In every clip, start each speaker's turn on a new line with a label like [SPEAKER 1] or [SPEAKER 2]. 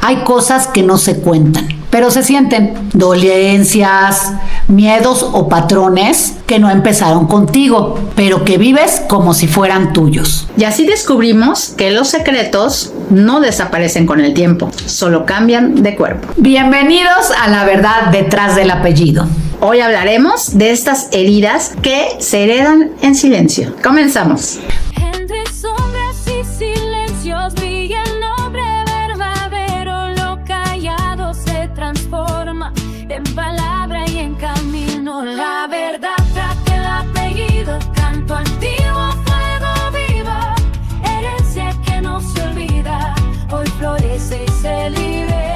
[SPEAKER 1] Hay cosas que no se cuentan, pero se sienten. Dolencias, miedos o patrones que no empezaron contigo, pero que vives como si fueran tuyos.
[SPEAKER 2] Y así descubrimos que los secretos no desaparecen con el tiempo, solo cambian de cuerpo.
[SPEAKER 1] Bienvenidos a La Verdad Detrás del Apellido.
[SPEAKER 2] Hoy hablaremos de estas heridas que se heredan en silencio. Comenzamos.
[SPEAKER 3] Entre sombras y silencios brilla el nombre verdadero. Lo callado se transforma en palabra y en camino. La verdad trae el apellido, canto antiguo, fuego vivo. Herencia que no se olvida, hoy florece y se libera.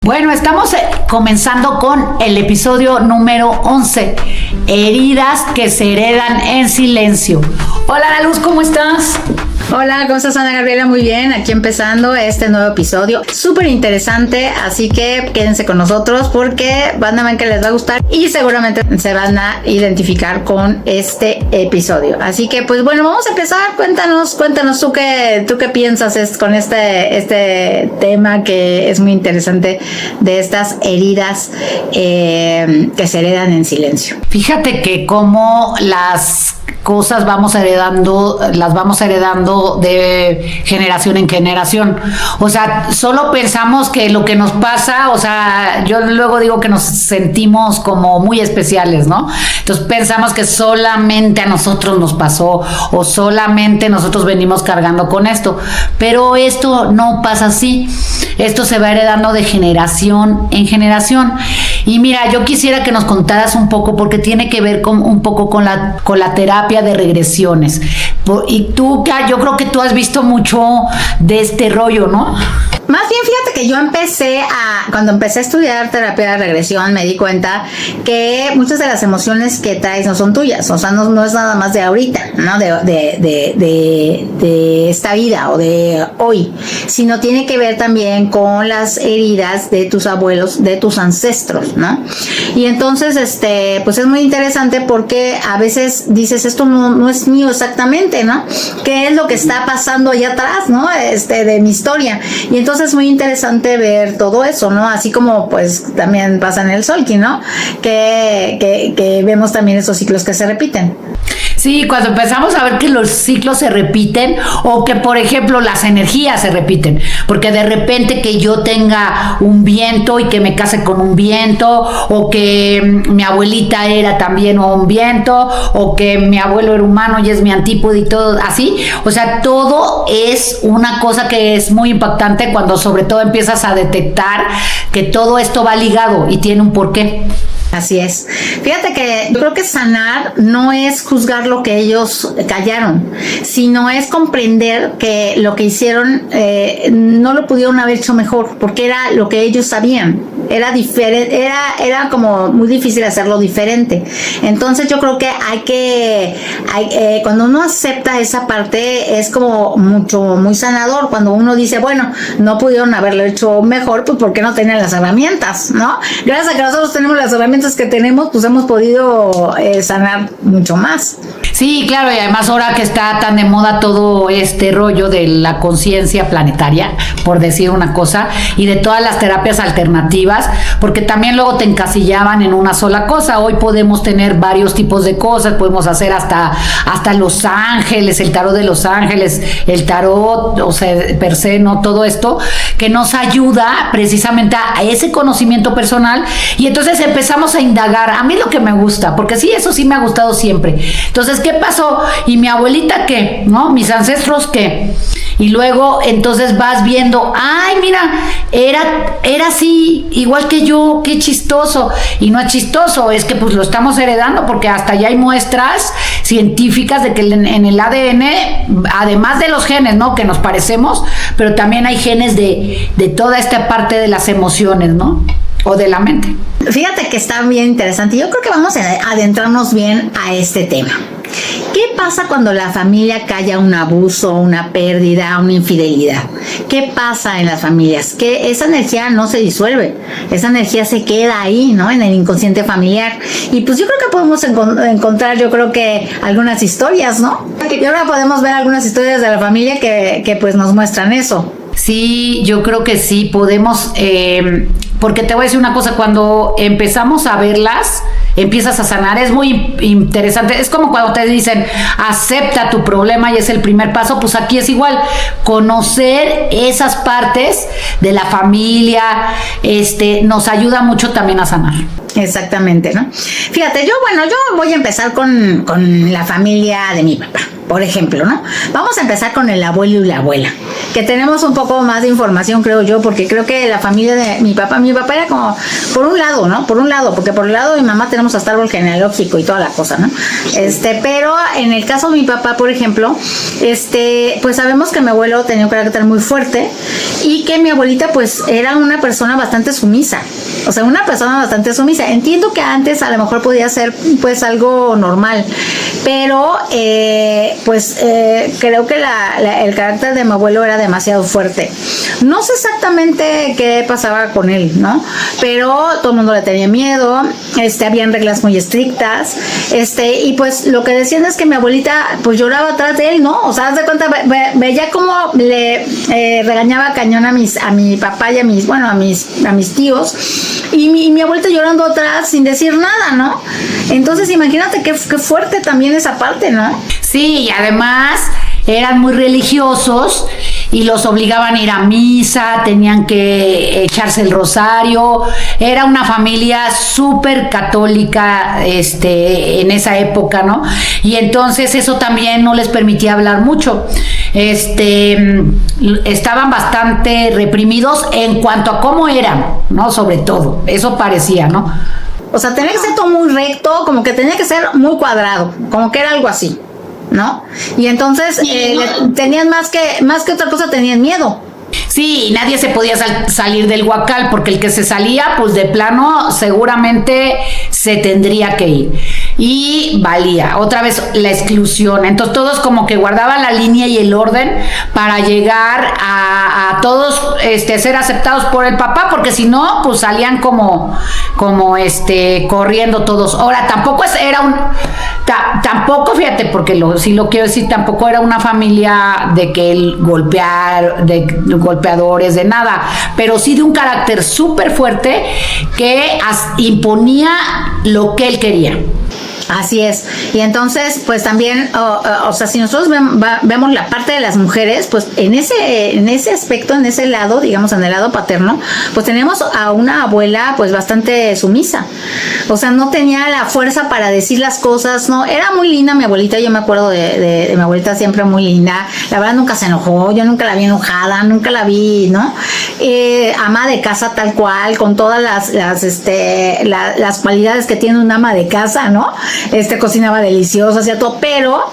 [SPEAKER 1] Bueno, estamos comenzando con el episodio número 11, heridas que se heredan en silencio. Hola, Ana Luz, ¿cómo estás?
[SPEAKER 2] Hola, ¿cómo estás, Ana Gabriela? Muy bien, aquí empezando este nuevo episodio, súper interesante, así que quédense con nosotros porque van a ver que les va a gustar y seguramente se van a identificar con este episodio. Así que, pues bueno, vamos a empezar. Cuéntanos tú qué piensas con este tema que es muy interesante de estas heridas que se heredan en silencio.
[SPEAKER 1] Fíjate que como las cosas las vamos heredando de generación en generación. O sea, solo pensamos que lo que nos pasa, o sea, yo luego digo que nos sentimos como muy especiales, ¿no? Entonces pensamos que solamente a nosotros nos pasó o solamente nosotros venimos cargando con esto. Pero esto no pasa así. Esto se va heredando de generación en generación. Y mira, yo quisiera que nos contaras un poco, porque tiene que ver un poco con la terapia de regresiones. Y tú, yo creo que tú has visto mucho de este rollo, ¿no?
[SPEAKER 2] Más bien, fíjate que yo cuando empecé a estudiar terapia de regresión, me di cuenta que muchas de las emociones que traes no son tuyas, o sea, no es nada más de ahorita, ¿no? De esta vida o de hoy, sino tiene que ver también con las heridas de tus abuelos, de tus ancestros, ¿no? Y entonces, pues es muy interesante porque a veces dices, esto no es mío exactamente, ¿no? ¿Qué es lo que está pasando allá atrás, ¿no? De mi historia. Y entonces es muy interesante ver todo eso, ¿no? Así como pues también pasa en el Solki, ¿no? Que vemos también esos ciclos que se repiten.
[SPEAKER 1] Sí, cuando empezamos a ver que los ciclos se repiten o que, por ejemplo, las energías se repiten, porque de repente que yo tenga un viento y que me case con un viento, o que mi abuelita era también un viento, o que mi abuelo era humano y es mi antípodo y todo así, o sea, todo es una cosa que es muy impactante cuando sobre todo empiezas a detectar que todo esto va ligado y tiene un porqué.
[SPEAKER 2] Así es. Fíjate que yo creo que sanar no es juzgar lo que ellos callaron, sino es comprender que lo que hicieron no lo pudieron haber hecho mejor, porque era lo que ellos sabían. Era diferente, era como muy difícil hacerlo diferente. Entonces yo creo que cuando uno acepta esa parte es como muy sanador. Cuando uno dice, bueno, no pudieron haberlo hecho mejor, pues porque no tenían las herramientas, ¿no? Gracias a que nosotros tenemos las herramientas que tenemos, pues hemos podido sanar mucho más.
[SPEAKER 1] Sí, claro, y además ahora que está tan de moda todo este rollo de la conciencia planetaria, por decir una cosa, y de todas las terapias alternativas, porque también luego te encasillaban en una sola cosa. Hoy podemos tener varios tipos de cosas, podemos hacer hasta Los Ángeles, el tarot de Los Ángeles, el tarot, o sea, per se, ¿no? Todo esto que nos ayuda precisamente a ese conocimiento personal, y entonces empezamos a indagar. A mí lo que me gusta, porque sí, eso sí me ha gustado siempre. Entonces, ¿qué pasó? ¿Y mi abuelita qué? ¿No? ¿Mis ancestros qué? Y luego, entonces vas viendo, ay, mira, era así, igual que yo, qué chistoso. Y no es chistoso, es que pues lo estamos heredando, porque hasta ya hay muestras científicas de que en el ADN, además de los genes, ¿no? Que nos parecemos, pero también hay genes de toda esta parte de las emociones, ¿no? O de la mente.
[SPEAKER 2] Fíjate que está bien interesante. Yo creo que vamos a adentrarnos bien a este tema. ¿Qué pasa cuando la familia calla un abuso, una pérdida, una infidelidad? ¿Qué pasa en las familias? Que esa energía no se disuelve, esa energía se queda ahí, ¿no? En el inconsciente familiar. Y pues yo creo que podemos encontrar, yo creo que algunas historias, ¿no? Y ahora podemos ver algunas historias de la familia que pues nos muestran eso.
[SPEAKER 1] Sí, yo creo que sí, podemos, porque te voy a decir una cosa, cuando empezamos a verlas, empiezas a sanar, es muy interesante, es como cuando te dicen, acepta tu problema y es el primer paso, pues aquí es igual, conocer esas partes de la familia, nos ayuda mucho también a sanar.
[SPEAKER 2] Exactamente, ¿no? Fíjate, yo voy a empezar con la familia de mi papá, por ejemplo, ¿no? Vamos a empezar con el abuelo y la abuela, que tenemos un poco más de información, creo yo, porque creo que la familia de mi papá era como, por un lado, ¿no? Por un lado, porque por el lado de mi mamá tenemos hasta árbol genealógico y toda la cosa, ¿no? Pero en el caso de mi papá, por ejemplo, pues sabemos que mi abuelo tenía un carácter muy fuerte y que mi abuelita, pues, era una persona bastante sumisa. O sea, una persona bastante sumisa. Entiendo que antes a lo mejor podía ser pues algo normal, pero creo que el carácter de mi abuelo era demasiado fuerte. No sé exactamente qué pasaba con él, ¿no? Pero todo el mundo le tenía miedo, habían reglas muy estrictas, y pues lo que decían es que mi abuelita pues lloraba atrás de él, ¿no? O sea, haz de cuenta, veía cómo le regañaba cañón a mi papá y a mis tíos, y mi abuelita llorando atrás sin decir nada, ¿no? Entonces imagínate qué fuerte también esa parte, ¿no?
[SPEAKER 1] Sí, y además eran muy religiosos y los obligaban a ir a misa, tenían que echarse el rosario, era una familia súper católica en esa época, ¿no? Y entonces eso también no les permitía hablar mucho. Estaban bastante reprimidos en cuanto a cómo eran, ¿no? Sobre todo, eso parecía, ¿no?
[SPEAKER 2] O sea, tenía que ser todo muy recto, como que tenía que ser muy cuadrado, como que era algo así, ¿no? Y entonces tenían más que otra cosa, tenían miedo.
[SPEAKER 1] Sí, nadie se podía salir del huacal, porque el que se salía, pues de plano, seguramente se tendría que ir. Y valía, otra vez, la exclusión. Entonces todos como que guardaban la línea y el orden para llegar a todos ser aceptados por el papá, porque si no, pues salían como corriendo todos. Ahora, tampoco tampoco, fíjate, porque sí lo quiero decir, tampoco era una familia de que él de golpeadores, de nada, pero sí de un carácter súper fuerte que imponía lo que él quería.
[SPEAKER 2] Así es. Y entonces, pues también, o sea, si nosotros vemos la parte de las mujeres, pues en ese aspecto, en ese lado, digamos, en el lado paterno, pues tenemos a una abuela, pues bastante sumisa. O sea, no tenía la fuerza para decir las cosas, no, era muy linda mi abuelita, yo me acuerdo de mi abuelita, siempre muy linda. La verdad nunca se enojó, yo nunca la vi enojada, nunca la vi, ¿no? Ama de casa tal cual, con todas las cualidades que tiene un ama de casa, ¿no? Cocinaba delicioso, hacía todo, pero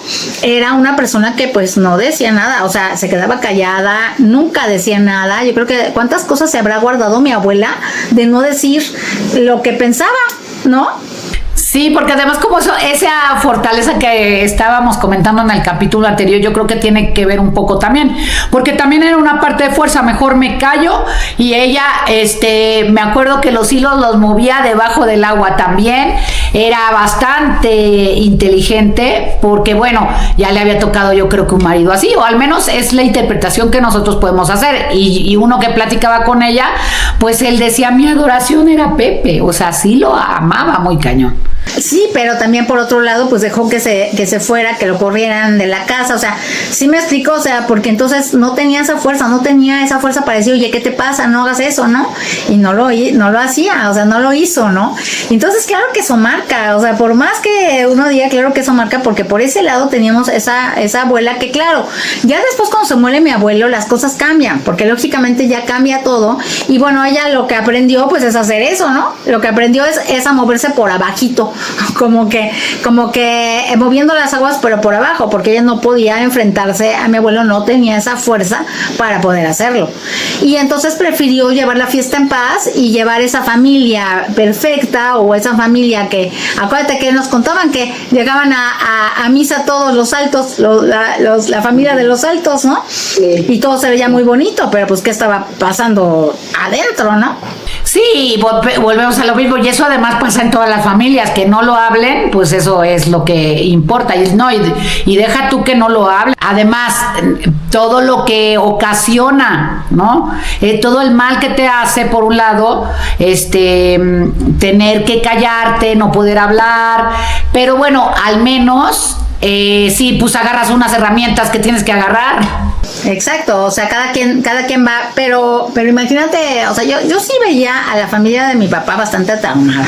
[SPEAKER 2] era una persona que pues no decía nada, o sea, se quedaba callada, nunca decía nada. Yo creo que cuántas cosas se habrá guardado mi abuela de no decir lo que pensaba, ¿no?
[SPEAKER 1] Sí, porque además como esa fortaleza que estábamos comentando en el capítulo anterior, yo creo que tiene que ver un poco también, porque también era una parte de fuerza, mejor me callo, y ella, me acuerdo que los hilos los movía debajo del agua también, era bastante inteligente, porque bueno, ya le había tocado yo creo que un marido así, o al menos es la interpretación que nosotros podemos hacer, y uno que platicaba con ella, pues él decía, mi adoración era Pepe, o sea, sí lo amaba muy cañón.
[SPEAKER 2] Sí, pero también por otro lado, pues dejó que se fuera, que lo corrieran de la casa, o sea, sí me explicó, o sea, porque entonces no tenía esa fuerza para decir, oye, ¿qué te pasa? No hagas eso, ¿no? Y no lo hacía, o sea, no lo hizo, ¿no? Entonces, claro que eso marca, o sea, por más que uno diga, claro que eso marca, porque por ese lado teníamos esa abuela que, claro, ya después cuando se muere mi abuelo, las cosas cambian, porque lógicamente ya cambia todo, y bueno, ella lo que aprendió pues es hacer eso, ¿no? Lo que aprendió es a moverse por abajito, como que moviendo las aguas pero por abajo, porque ella no podía enfrentarse a mi abuelo, no tenía esa fuerza para poder hacerlo. Y entonces prefirió llevar la fiesta en paz y llevar esa familia perfecta, o esa familia que, acuérdate que nos contaban que llegaban a misa todos los Altos, la familia de los Altos, ¿no? Sí. Y todo se veía muy bonito, pero pues qué estaba pasando adentro, ¿no?
[SPEAKER 1] Sí, volvemos a lo mismo, y eso además pasa en todas las familias, que no lo hablen, pues eso es lo que importa, y deja tú que no lo hablen, además todo lo que ocasiona, ¿no? Todo el mal que te hace, por un lado, tener que callarte, no poder hablar, pero bueno, al menos sí, pues agarras unas herramientas que tienes que agarrar.
[SPEAKER 2] Exacto, o sea, cada quien va, pero imagínate, o sea, yo sí veía a la familia de mi papá bastante traumada,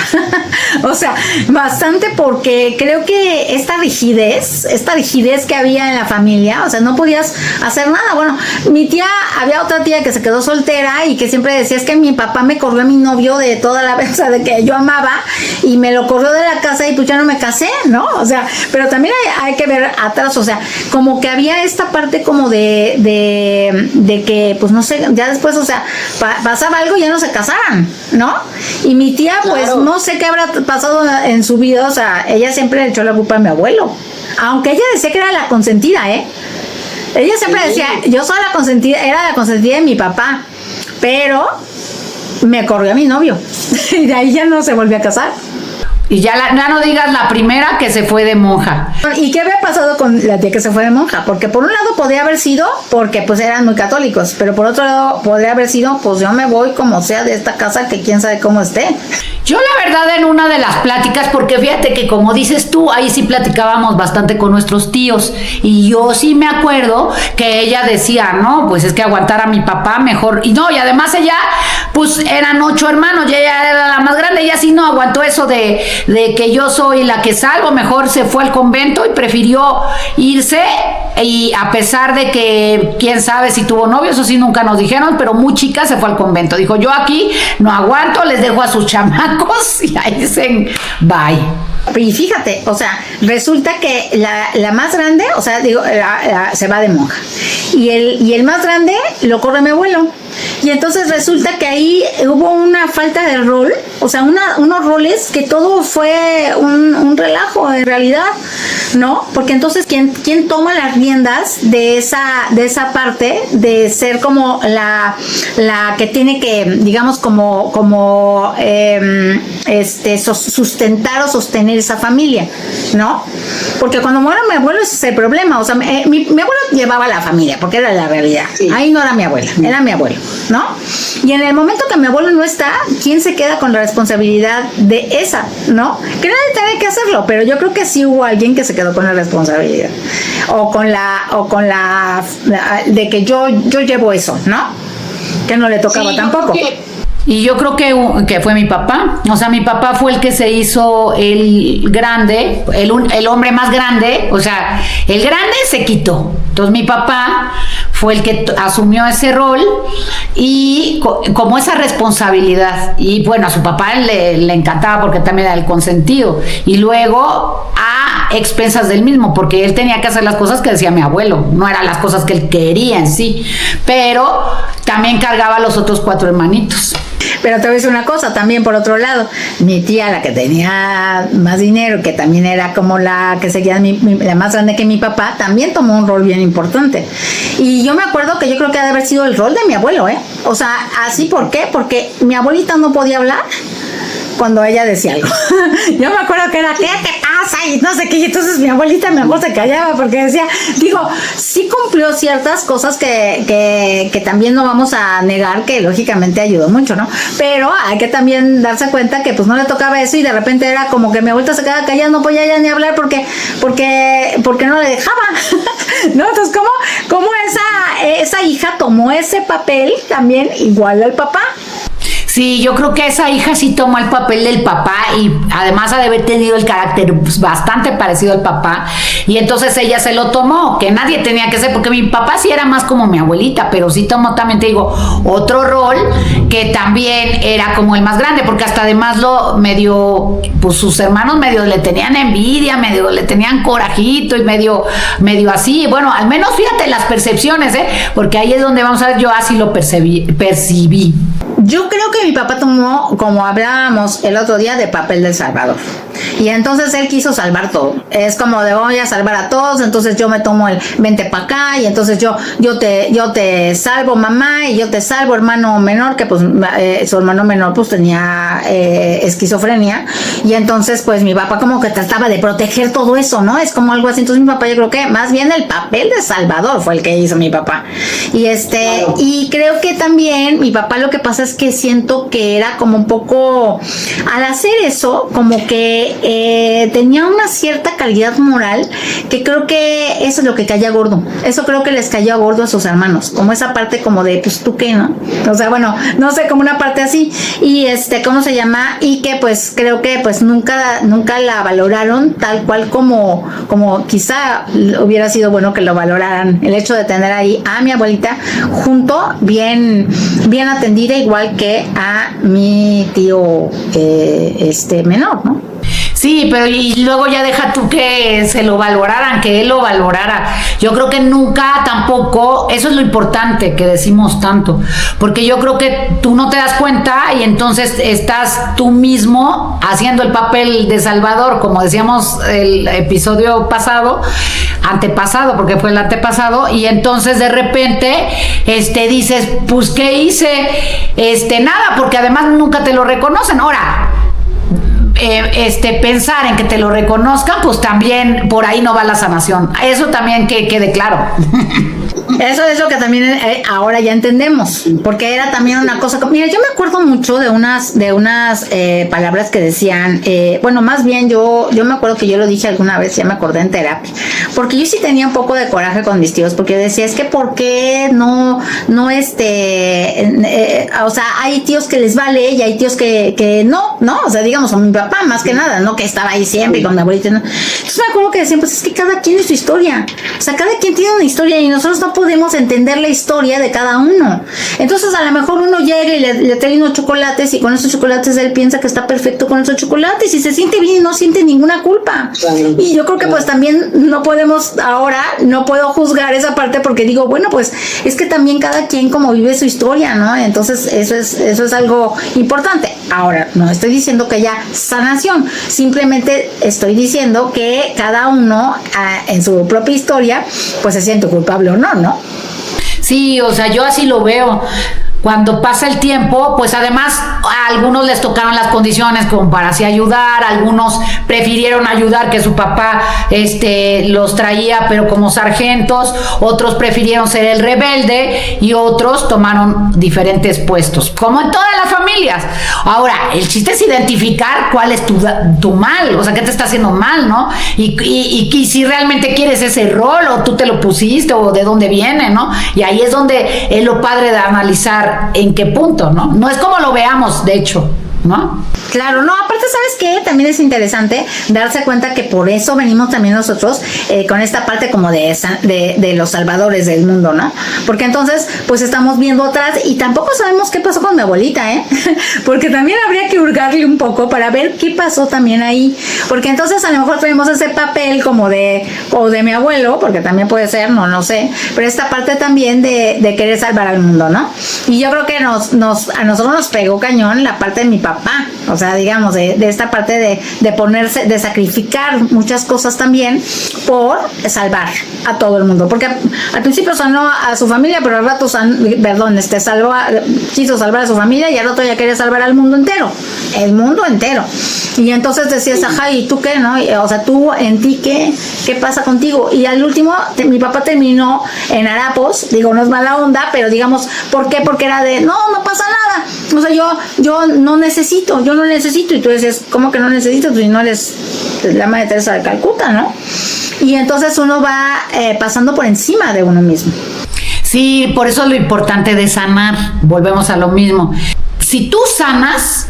[SPEAKER 2] o sea, bastante, porque creo que esta rigidez que había en la familia, o sea, no podías hacer nada. Bueno, mi tía, había otra tía que se quedó soltera y que siempre decía, es que mi papá me corrió a mi novio de toda la vez, o sea, de que yo amaba, y me lo corrió de la casa y pues ya no me casé, ¿no? O sea, pero también hay que ver atrás, o sea, como que había esta parte como de que, pues no sé, ya después, o sea, pasaba algo y ya no se casaran, ¿no? Y mi tía, pues, claro, no sé qué habrá pasado en su vida, o sea, ella siempre le echó la culpa a mi abuelo, aunque ella decía que era la consentida, ella siempre decía, yo soy la consentida, era la consentida de mi papá, pero me corrió a mi novio, y de ahí ya no se volvió a casar.
[SPEAKER 1] Y ya no digas la primera que se fue de monja.
[SPEAKER 2] ¿Y qué había pasado con la tía que se fue de monja? Porque por un lado podría haber sido porque pues eran muy católicos, pero por otro lado podría haber sido, pues yo me voy como sea de esta casa, que quién sabe cómo esté.
[SPEAKER 1] Yo la verdad, en una de las pláticas, porque fíjate que como dices tú, ahí sí platicábamos bastante con nuestros tíos, y yo sí me acuerdo que ella decía, no, pues es que aguantar a mi papá mejor, y no, y además ella, pues eran 8 hermanos, y ella era la más grande, ella sí no aguantó eso de que yo soy la que salvo, mejor se fue al convento y prefirió irse, y a pesar de que quién sabe si tuvo novios, o sí nunca nos dijeron, pero muy chica se fue al convento, dijo, yo aquí no aguanto, les dejo a sus chamacos y ahí dicen bye.
[SPEAKER 2] Y fíjate, o sea, resulta que la más grande, o sea, digo, se va de monja, y el más grande lo corre mi abuelo. Y entonces resulta que ahí hubo una falta de rol, o sea, unos roles que todo fue un relajo en realidad, ¿no? Porque entonces ¿quién toma las riendas de esa parte de ser como la que tiene que, digamos, como sustentar o sostener esa familia, ¿no? Porque cuando muera mi abuelo ese es el problema, o sea, mi abuelo llevaba la familia, porque era la realidad, sí. Ahí no era mi abuela, era mi abuelo, ¿no? Y en el momento que mi abuelo no está, ¿quién se queda con la responsabilidad de esa, no? Que nadie tiene que hacerlo, pero yo creo que sí hubo alguien que se quedó con la responsabilidad, o con la de que yo llevo eso, ¿no? Que no le tocaba, sí, tampoco.
[SPEAKER 1] Y yo creo que fue mi papá, o sea, mi papá fue el que se hizo el grande, el hombre más grande, o sea, el grande se quitó. Entonces mi papá fue el que asumió ese rol y como esa responsabilidad. Y bueno, a su papá le encantaba porque también era el consentido. Y luego a expensas del mismo, porque él tenía que hacer las cosas que decía mi abuelo, no eran las cosas que él quería en sí, pero también cargaba a los otros 4 hermanitos.
[SPEAKER 2] Pero te voy a decir una cosa, también por otro lado, mi tía, la que tenía más dinero, que también era como la que seguía la más grande que mi papá, también tomó un rol bien importante. Y yo me acuerdo que yo creo que ha de haber sido el rol de mi abuelo, O sea, así, ¿por qué? Porque mi abuelita no podía hablar cuando ella decía algo. Yo me acuerdo que era, ¿qué te pasa? Y no sé qué, y entonces mi abuelita mejor se callaba porque decía, sí cumplió ciertas cosas que también no vamos a negar que lógicamente ayudó mucho, ¿no? Pero hay que también darse cuenta que pues no le tocaba eso y de repente era como que mi abuelita se quedaba callada, no podía ya ni hablar porque no le dejaba, ¿no? Entonces, ¿cómo esa hija tomó ese papel también igual al papá?
[SPEAKER 1] Sí, yo creo que esa hija sí tomó el papel del papá y además ha de haber tenido el carácter pues, bastante parecido al papá y entonces ella se lo tomó, que nadie tenía que ser, porque mi papá sí era más como mi abuelita, pero sí tomó también, te digo, otro rol que también era como el más grande, porque hasta además pues sus hermanos medio le tenían envidia, medio le tenían corajito y medio así, bueno, al menos fíjate las percepciones, porque ahí es donde vamos a ver, yo así lo percibí.
[SPEAKER 2] Yo creo que mi papá tomó, como hablábamos el otro día, de papel del salvador. Y entonces él quiso salvar todo. Es como de voy a salvar a todos, entonces yo me tomo el vente para acá y entonces yo te salvo mamá y yo te salvo hermano menor, que pues su hermano menor pues tenía esquizofrenia y entonces pues mi papá como que trataba de proteger todo eso, ¿no? Es como algo así. Entonces mi papá, yo creo que más bien el papel de salvador fue el que hizo mi papá. Y claro. Y creo que también mi papá, lo que pasa es que siento que era como un poco, al hacer eso, como que tenía una cierta calidad moral, que creo que eso es lo que caía gordo. Eso creo que les cayó gordo a sus hermanos, como esa parte como de, pues tú qué, ¿no? O sea, bueno, no sé, como una parte así. Y ¿cómo se llama? Y que pues creo que pues nunca la valoraron tal cual como quizá hubiera sido bueno que lo valoraran. El hecho de tener ahí a mi abuelita junto, bien atendida, igual que a mi tío menor, ¿no?
[SPEAKER 1] Sí, pero y luego ya deja tú que se lo valoraran, que él lo valorara. Yo creo que nunca tampoco, eso es lo importante que decimos tanto, porque yo creo que tú no te das cuenta y entonces estás tú mismo haciendo el papel de salvador, como decíamos el episodio antepasado, porque fue el antepasado, y entonces de repente dices, pues ¿qué hice? Nada, porque además nunca te lo reconocen. Ahora, pensar en que te lo reconozcan, pues también por ahí no va la sanación. Eso también que quede claro.
[SPEAKER 2] Eso es lo que también ahora ya entendemos, porque era también una cosa. Mira, yo me acuerdo mucho de unas palabras que decían, bueno, más bien yo me acuerdo que yo lo dije alguna vez, ya me acordé en terapia, porque yo sí tenía un poco de coraje con mis tíos, porque yo decía, es que ¿por qué no o sea, hay tíos que les vale y hay tíos que no, o sea, digamos, a mi papá más que nada, ¿no? Que estaba ahí siempre con mi abuelita, ¿no? Entonces me acuerdo que decían, pues es que cada quien es su historia, o sea, cada quien tiene una historia y nosotros no podemos entender la historia de cada uno. Entonces a lo mejor uno llega y le trae unos chocolates y con esos chocolates él piensa que está perfecto con esos chocolates y se siente bien y no siente ninguna culpa. Y yo creo que pues también no puedo juzgar esa parte, porque digo, bueno, pues es que también cada quien como vive su historia, ¿no? Entonces eso es algo importante. Ahora, no estoy diciendo que haya sanación, simplemente estoy diciendo que cada uno en su propia historia pues se siente culpable o no.
[SPEAKER 1] Sí, o sea, yo así lo veo. Cuando pasa el tiempo, pues además a algunos les tocaron las condiciones como para así ayudar, algunos prefirieron ayudar que su papá los traía pero como sargentos, otros prefirieron ser el rebelde y otros tomaron diferentes puestos, como en todas las familias. Ahora, el chiste es identificar cuál es tu mal, o sea, qué te está haciendo mal, ¿no? Y si realmente quieres ese rol o tú te lo pusiste o de dónde viene, ¿no? Y ahí es donde es lo padre de analizar en qué punto, ¿no? No es como lo veamos, de hecho, ¿no?
[SPEAKER 2] Claro, no, aparte, ¿sabes qué? También es interesante darse cuenta que por eso venimos también nosotros con esta parte como de los salvadores del mundo, ¿no? Porque entonces, pues estamos viendo atrás y tampoco sabemos qué pasó con mi abuelita, porque también habría que hurgarle un poco para ver qué pasó también ahí, porque entonces a lo mejor tenemos ese papel como de mi abuelo, porque también puede ser, no sé, pero esta parte también de querer salvar al mundo, ¿no? Y yo creo que a nosotros nos pegó cañón la parte de mi papá, o sea, digamos, de esta parte de ponerse, de sacrificar muchas cosas también por salvar a todo el mundo, porque al principio sanó a su familia, pero al rato quiso salvar a su familia y al rato ya quería salvar al mundo entero, el mundo entero. Y entonces decías, ajá, ¿y tú qué, no? O sea, tú, en ti, ¿qué pasa contigo? Y al último, mi papá terminó en harapos, digo, no es mala onda, pero digamos, ¿por qué? Porque era de, no pasa nada, o sea, yo no necesito, y tú dices, ¿cómo que no necesitas? Pues si no eres la Madre Teresa de Calcuta, ¿no? Y entonces uno va pasando por encima de uno mismo.
[SPEAKER 1] Sí, por eso es lo importante de sanar, volvemos a lo mismo. si tú sanas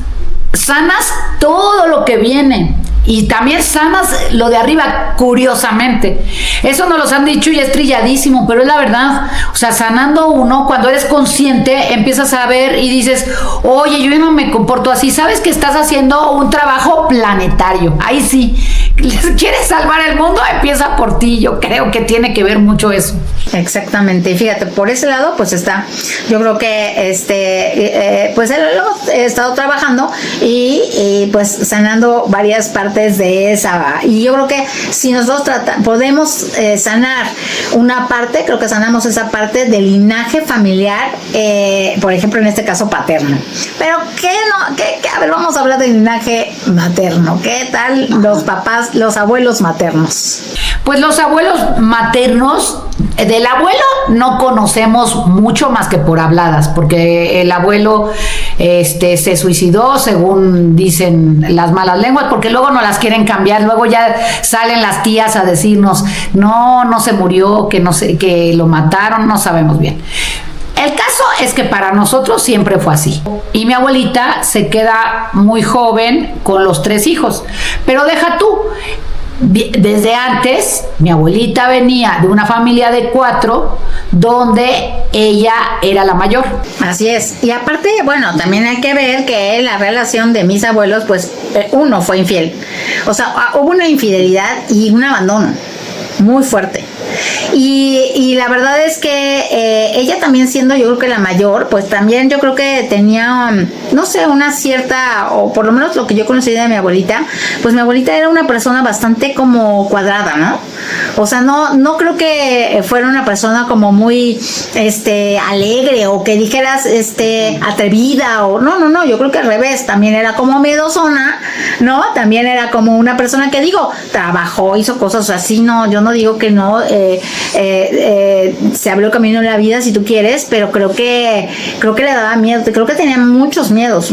[SPEAKER 1] todo lo que viene. Y también sanas lo de arriba, curiosamente. Eso nos los han dicho y es trilladísimo, pero es la verdad. O sea, sanando uno, cuando eres consciente, empiezas a ver y dices, oye, yo no me comporto así. Sabes que estás haciendo un trabajo planetario. Ahí sí. ¿Quieres salvar el mundo? Empieza por ti. Yo creo que tiene que ver mucho eso.
[SPEAKER 2] Exactamente. Y fíjate, por ese lado, pues está. Yo creo que pues hemos estado trabajando y pues sanando varias partes de esa. Y yo creo que si nosotros podemos sanar una parte, creo que sanamos esa parte del linaje familiar, por ejemplo, en este caso paterno. Pero a ver, vamos a hablar del linaje materno. ¿Qué tal los papás, los abuelos maternos?
[SPEAKER 1] Pues los abuelos maternos, del abuelo no conocemos mucho más que por habladas, porque el abuelo se suicidó, según dicen las malas lenguas, porque luego no las quieren cambiar, luego ya salen las tías a decirnos, no se murió, que no sé, que lo mataron, no sabemos bien. El caso es que para nosotros siempre fue así. Y mi abuelita se queda muy joven con los 3 hijos. Pero deja tú, desde antes, mi abuelita venía de una familia de 4, donde ella era la mayor.
[SPEAKER 2] Así es. Y aparte, bueno, también hay que ver que la relación de mis abuelos, pues uno fue infiel. O sea, hubo una infidelidad y un abandono muy fuerte. Y la verdad es que ella también, siendo yo creo que la mayor, pues también yo creo que tenía, no sé, una cierta, o por lo menos lo que yo conocí de mi abuelita, pues mi abuelita era una persona bastante como cuadrada, ¿no? O sea, no creo que fuera una persona como muy alegre, o que dijeras atrevida, o no, yo creo que al revés, también era como miedosona, ¿no? También era como una persona que, digo, trabajó, hizo cosas así, no, yo no digo que no, se abrió camino en la vida, si tú quieres, pero creo que le daba miedo, creo que tenía muchos miedos.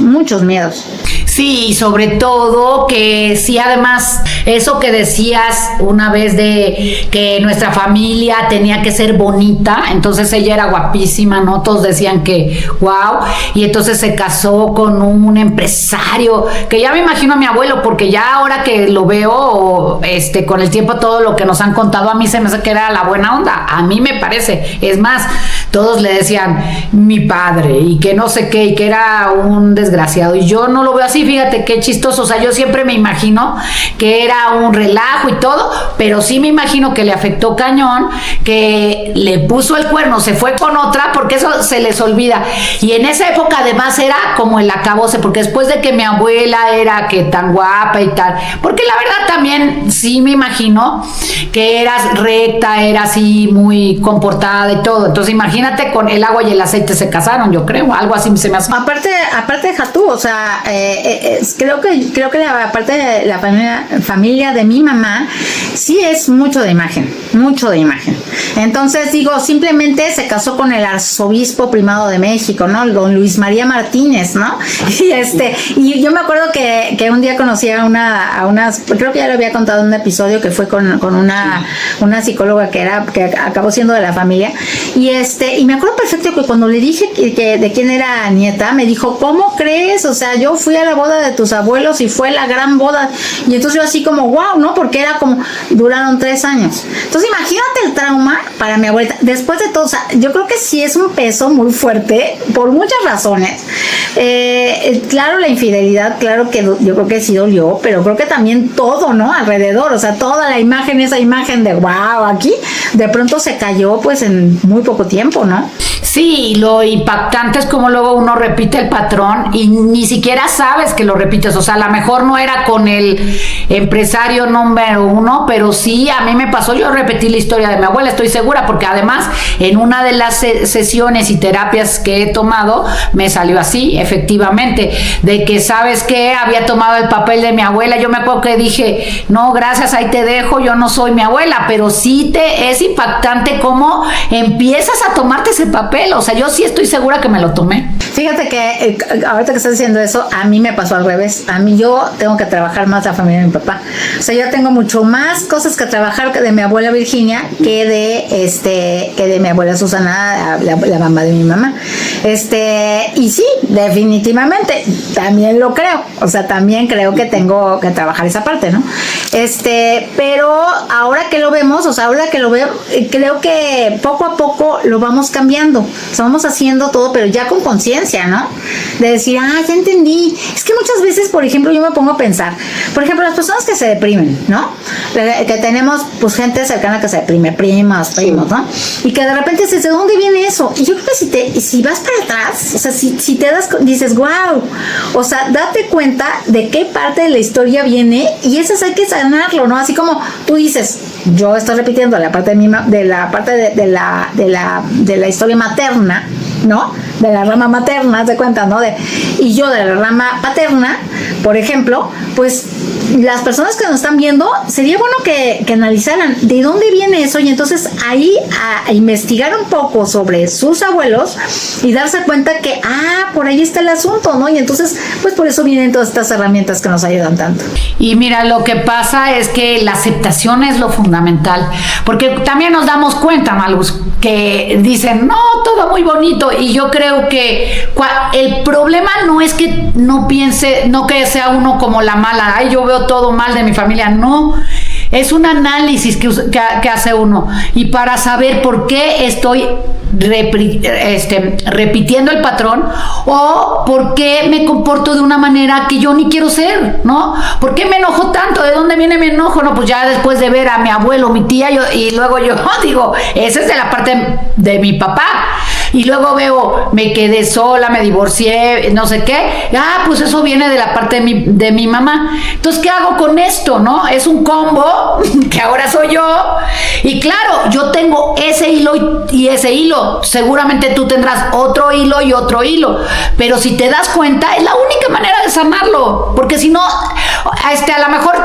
[SPEAKER 1] Sí, sobre todo que sí, además, eso que decías una vez de que nuestra familia tenía que ser bonita, entonces ella era guapísima, ¿no? Todos decían que wow, y entonces se casó con un empresario, que ya me imagino a mi abuelo, porque ya ahora que lo veo, con el tiempo, todo lo que nos han contado, a mí se me hace que era la buena onda, a mí me parece. Es más, todos le decían mi padre, y que no sé qué, y que era un desgraciado, y yo no lo veo así. Fíjate qué chistoso. O sea, yo siempre me imagino que era un relajo y todo, pero sí me imagino que le afectó cañón, que le puso el cuerno, se fue con otra, porque eso se les olvida. Y en esa época además era como el acabose, porque después de que mi abuela era que tan guapa y tal, porque la verdad también sí me imagino que eras recta, era así muy comportada y todo. Entonces imagínate, con el agua y el aceite se casaron, yo creo, algo así se me hace.
[SPEAKER 2] Aparte deja tú, o sea, creo que la parte de la familia de mi mamá sí es mucho de imagen. Entonces digo, simplemente se casó con el arzobispo primado de México, ¿no? Don Luis María Martínez, ¿no? Y yo me acuerdo que un día conocí a unas, creo que ya lo había contado en un episodio, que fue con una psicóloga que acabó siendo de la familia, y me acuerdo perfecto que cuando le dije que de quién era nieta, me dijo, ¿cómo crees? O sea, yo fui a la boda de tus abuelos y fue la gran boda. Y entonces yo así como, wow, ¿no? Porque era como, duraron 3 años. Entonces imagínate el trauma para mi abuelita. Después de todo, o sea, yo creo que sí es un peso muy fuerte, por muchas razones. Claro, la infidelidad, claro que yo creo que sí dolió, pero creo que también todo, ¿no? Alrededor, o sea, toda la imagen, esa imagen de wow, aquí, de pronto se cayó pues en muy poco tiempo, ¿no?
[SPEAKER 1] Sí, lo impactante es como luego uno repite el patrón y ni siquiera sabes que lo repites. O sea, a lo mejor no era con el empresario número 1, pero sí, a mí me pasó. Yo repetí la historia de mi abuela, estoy segura, porque además en una de las sesiones y terapias que he tomado me salió así, efectivamente, de que, ¿sabes qué? Había tomado el papel de mi abuela. Yo me acuerdo que dije, no, gracias, ahí te dejo, yo no soy mi abuela, pero sí es impactante cómo empiezas a tomarte ese papel papel. O sea, yo sí estoy segura que me lo tomé.
[SPEAKER 2] Fíjate que ahorita que estás diciendo eso, a mí me pasó al revés. A mí yo tengo que trabajar más la familia de mi papá. O sea, yo tengo mucho más cosas que trabajar de mi abuela Virginia que de mi abuela Susana, la mamá de mi mamá. Y sí, definitivamente, también lo creo. O sea, también creo que tengo que trabajar esa parte, ¿no? Pero ahora que lo vemos, o sea, ahora que lo veo, creo que poco a poco lo vamos cambiando. O sea, vamos haciendo todo, pero ya con conciencia, ¿no? De decir, ya entendí. Es que muchas veces, por ejemplo, yo me pongo a pensar, por ejemplo, las personas que se deprimen, ¿no? Que tenemos, pues, gente cercana que se deprime, primos, ¿no? Y que de repente dices, ¿de dónde viene eso? Y yo creo que si vas para atrás, o sea, si te dices, wow, o sea, date cuenta de qué parte de la historia viene y esas hay que sanarlo, ¿no? Así como tú dices, yo estoy repitiendo la parte de la historia materna, ¿no? De la rama materna, te cuenta, ¿no? Y yo de la rama paterna, por ejemplo, pues las personas que nos están viendo, sería bueno que analizaran de dónde viene eso y entonces ahí a investigar un poco sobre sus abuelos y darse cuenta que, por ahí está el asunto, ¿no? Y entonces, pues por eso vienen todas estas herramientas que nos ayudan tanto.
[SPEAKER 1] Y mira, lo que pasa es que la aceptación es lo fundamental, porque también nos damos cuenta, Maluz, que dicen, no, todo muy bonito, y yo creo que el problema no es que no piense, no que sea uno como la mala, yo veo todo mal de mi familia, no. Es un análisis que hace uno y para saber por qué estoy repitiendo el patrón o por qué me comporto de una manera que yo ni quiero ser, ¿no? ¿Por qué me enojo tanto? ¿De dónde viene mi enojo? No, pues ya después de ver a mi abuelo, mi tía, y luego yo digo, esa es de la parte de mi papá. Y luego veo, me quedé sola, me divorcié, no sé qué. Pues eso viene de la parte de mi mamá. Entonces, ¿qué hago con esto, no? Es un combo que ahora soy yo. Y claro, yo tengo ese hilo y ese hilo. Seguramente tú tendrás otro hilo y otro hilo. Pero si te das cuenta, es la única manera de sanarlo. Porque si no, a lo mejor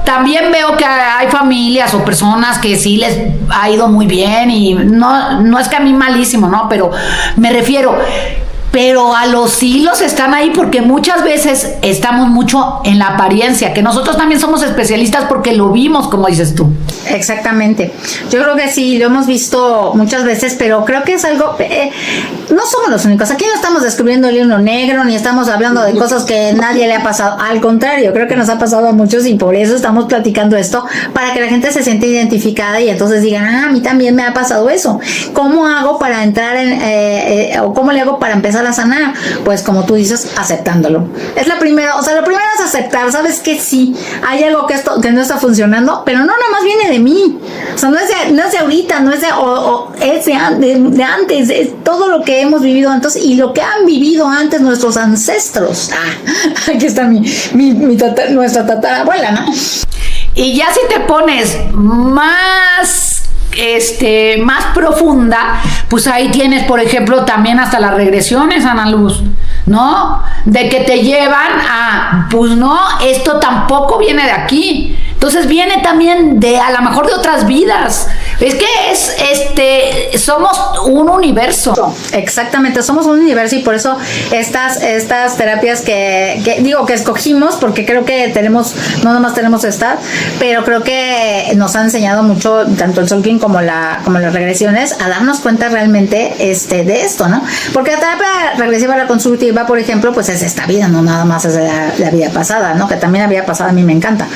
[SPEAKER 1] también veo que hay familias o personas que sí les ha ido muy bien. Y no es que a mí malísimo, ¿no? Pero me refiero, pero a los hilos están ahí porque muchas veces estamos mucho en la apariencia, que nosotros también somos especialistas porque lo vimos, como dices tú.
[SPEAKER 2] Exactamente. Yo creo que sí, lo hemos visto muchas veces, pero creo que es algo, no somos los únicos. Aquí no estamos descubriendo el hilo negro, ni estamos hablando de cosas que nadie le ha pasado. Al contrario, creo que nos ha pasado a muchos y por eso estamos platicando esto, para que la gente se sienta identificada y entonces digan, a mí también me ha pasado eso. ¿Cómo hago para entrar o cómo le hago para empezar a sanar? Pues como tú dices, aceptándolo. Es la primera, o sea, lo primero es aceptar, sabes que sí, hay algo que no está funcionando, pero no nada más viene de mí, o sea, no es de ahorita, no es es de antes, es todo lo que hemos vivido antes y lo que han vivido antes nuestros ancestros. Aquí está nuestra tatarabuela, ¿no?
[SPEAKER 1] Y ya si te pones más profunda, pues ahí tienes, por ejemplo, también hasta las regresiones, Ana Luz, ¿no? De que te llevan pues no, esto tampoco viene de aquí. Entonces viene también a lo mejor de otras vidas. Es que somos un universo.
[SPEAKER 2] Exactamente, somos un universo y por eso estas terapias que digo que escogimos, porque creo que no nada más tenemos estas, pero creo que nos han enseñado mucho, tanto el Soul King como las regresiones, a darnos cuenta realmente de esto, ¿no? Porque la terapia regresiva reconstructiva, por ejemplo, pues es esta vida, no nada más es la vida pasada, ¿no? Que también la vida pasada a mí me encanta.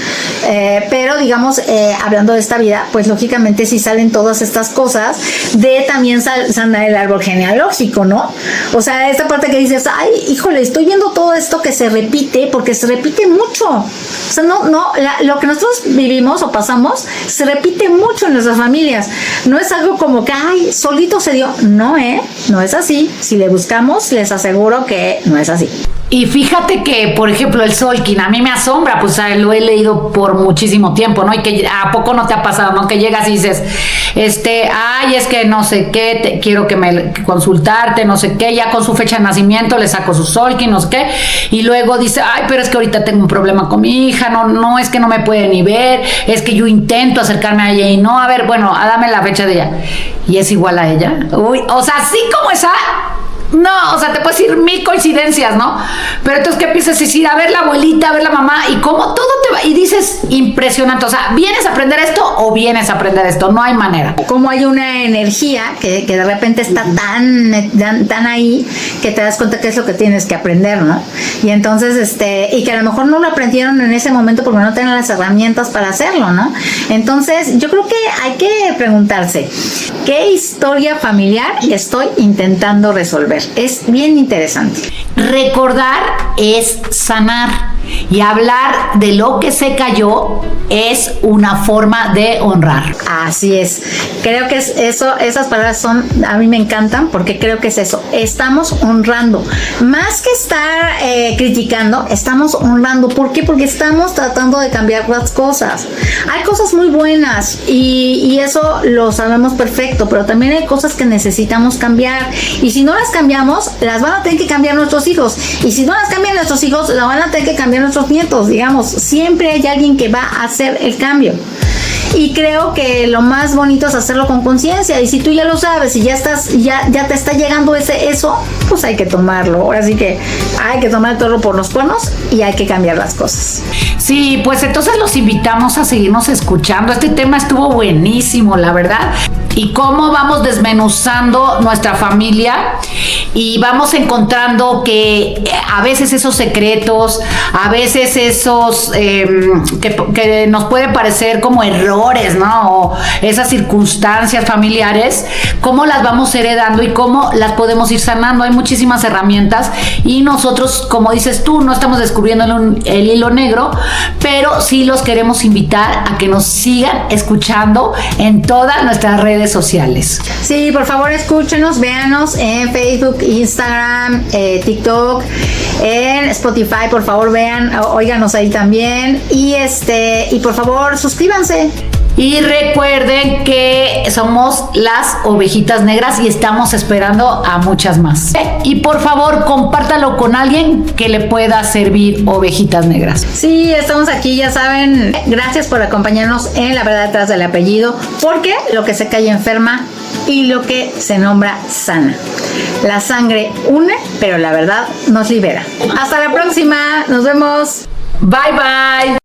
[SPEAKER 2] Pero digamos, hablando de esta vida, pues lógicamente sí salen todas estas cosas de también sanar el árbol genealógico, ¿no? O sea, esta parte que dices, ay, híjole, estoy viendo todo esto que se repite, porque se repite mucho. O sea, lo que nosotros vivimos o pasamos se repite mucho en nuestras familias. No es algo como que, ay, solito se dio. No, no es así. Si le buscamos, les aseguro que no es así.
[SPEAKER 1] Y fíjate que, por ejemplo, el Soul King a mí me asombra, pues lo he leído por muchísimo tiempo, ¿no? Y que ¿a poco no te ha pasado, no? Que llegas y dices, ay, es que no sé qué, quiero que consultarte, no sé qué, ya con su fecha de nacimiento le saco su Solki, no sé qué, y luego dice, ay, pero es que ahorita tengo un problema con mi hija, no, es que no me puede ni ver, es que yo intento acercarme a ella y no, a ver, bueno, dame la fecha de ella, y es igual a ella. Uy, o sea, así como esa... No, o sea, te puedes decir 1000 coincidencias, ¿no? Pero entonces, ¿qué empiezas a decir? A ver la abuelita, a ver la mamá, y cómo todo te va, y dices, impresionante, o sea, ¿vienes a aprender esto o vienes a aprender esto? No hay manera.
[SPEAKER 2] Como hay una energía que de repente está tan ahí, que te das cuenta que es lo que tienes que aprender, ¿no? Y entonces, y que a lo mejor no lo aprendieron en ese momento porque no tienen las herramientas para hacerlo, ¿no? Entonces, yo creo que hay que preguntarse, ¿qué historia familiar estoy intentando resolver? Es bien interesante.
[SPEAKER 1] Recordar es sanar. Y hablar de lo que se cayó es una forma de honrar.
[SPEAKER 2] Así es. Creo que es eso, esas palabras a mí me encantan porque creo que es eso. Estamos honrando. Más que estar criticando, estamos honrando. ¿Por qué? Porque estamos tratando de cambiar las cosas. Hay cosas muy buenas y eso lo sabemos perfecto, pero también hay cosas que necesitamos cambiar. Y si no las cambiamos, las van a tener que cambiar nuestros hijos. Y si no las cambian nuestros hijos, las van a tener que cambiar nuestros nietos, digamos. Siempre hay alguien que va a hacer el cambio. Y creo que lo más bonito es hacerlo con conciencia. Y si tú ya lo sabes y ya te está llegando eso, pues hay que tomarlo. Ahora sí que hay que tomar el toro por los cuernos y hay que cambiar las cosas.
[SPEAKER 1] Sí, pues entonces los invitamos a seguirnos escuchando. Este tema estuvo buenísimo, la verdad. Y cómo vamos desmenuzando nuestra familia y vamos encontrando que a veces esos secretos, a veces esos que nos pueden parecer como errores, ¿no? O esas circunstancias familiares, cómo las vamos heredando y cómo las podemos ir sanando. Hay muchísimas herramientas y nosotros, como dices tú, no estamos descubriendo el hilo negro, pero sí los queremos invitar a que nos sigan escuchando en todas nuestras redes sociales.
[SPEAKER 2] Sí, por favor escúchenos, véanos en Facebook, Instagram, TikTok, en Spotify, por favor vean, óiganos ahí también y por favor suscríbanse.
[SPEAKER 1] Y recuerden que somos las Ovejitas Negras y estamos esperando a muchas más. Y por favor, compártalo con alguien que le pueda servir Ovejitas Negras.
[SPEAKER 2] Sí, estamos aquí, ya saben. Gracias por acompañarnos en La Verdad Detrás del Apellido, porque lo que se calla enferma y lo que se nombra sana. La sangre une, pero la verdad nos libera. Hasta la próxima. Nos vemos.
[SPEAKER 1] Bye, bye.